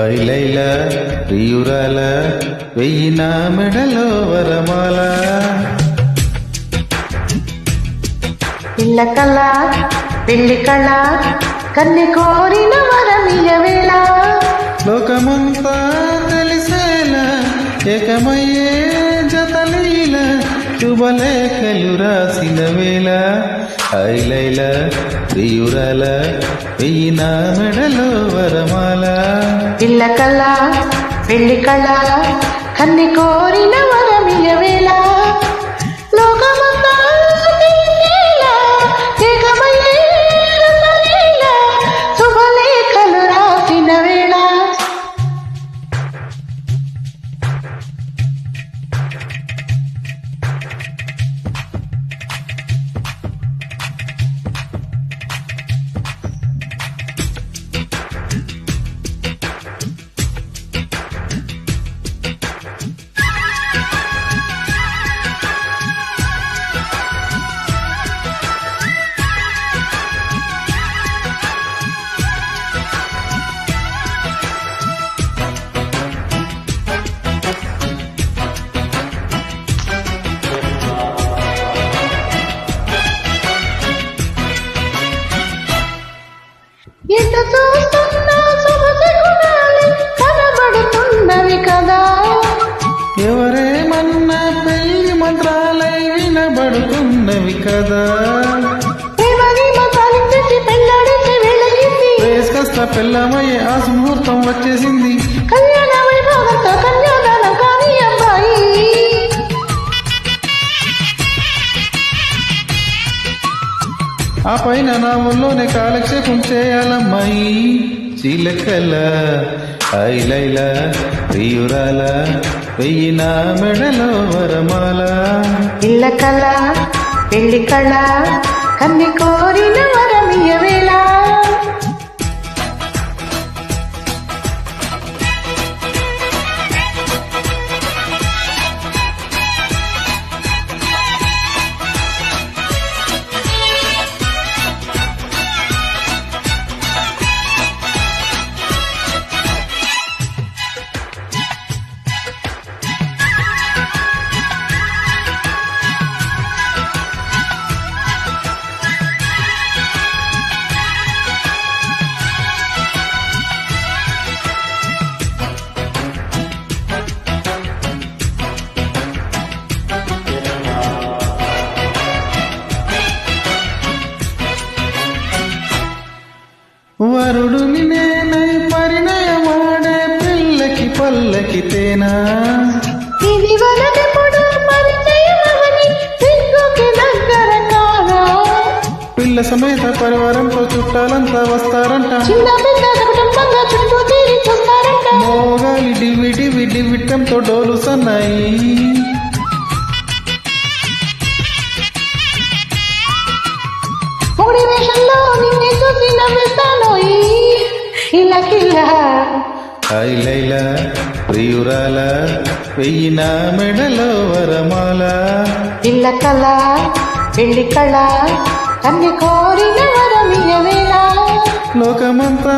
ఐలైల ప్రియురాల వెయ్యి నా మెడలో వరమాల పిల్ల కళ పెళ్లి కళ కన్ని కోరిన వరమియ వేళ లోకమంతా తెలిసేలా ఏకమయ్యే జతలీల శుభలేఖలు రాసిన వేళ ఐలైల ప్రియురాల వెయ్యి నా మెడలో వరమాల పిల్ల కళ పెళ్లి కళ కన్ని కోరిన వరమియ వేళ లోకమంతా తెలిసేలా ఏకమయ్యే జతలీల శుభలేఖలు రాసిన వేళ ఎటు చూస్తున్నా శుభశకునాలే కనబడుతున్నవి కదా ఎవరేమన్నా పెళ్లి మంత్రాలై వినబడుతున్నవి కదా ప్రేమని మతాలించి పెళ్ళాడించి వెళ్ళగింది వేసుకస్త పెళ్ళమయ్యే ఆ ముహూర్తం వచ్చేసింది కళ్యాణ వైభవంతో కన్యాదానం కాని అబ్బాయి ఆ పైన నా ఊళ్ళోనే కాలక్షేపం చేయాలమ్మాయి చిలకల ఐలైల ప్రియురాల వెయ్యి నా మెడలో వరమాల పిల్ల కళ పెళ్లి కళ కన్ని కోరిన వరమియ వేళ వరుడుని నేనై పరిణయమాడే పిల్లకి పల్లకి తేనా ఇది వలకెప్పుడు పరిచయమవని సిగ్గుకి దగ్గర కాదా పిల్ల సమేత పరివారంతో చుట్టాలంతా వస్తారంట చిన్న పెద్ద కుటుంబంగా చుట్టూ తీరి చూస్తారంట మోగాలి డివి డివి డివిట్టంతో డోలు సన్నాయి మూడి వేషంలో నిన్నే చూసి నవ్వేస్తాను ఇలా కిల్లా ఐలైల ప్రియురాల వెయ్యి నా మెడలో వరమాల పిల్ల కళ పెళ్లి కళ కన్ని కోరిన వరమియ వేళ లోకమంతా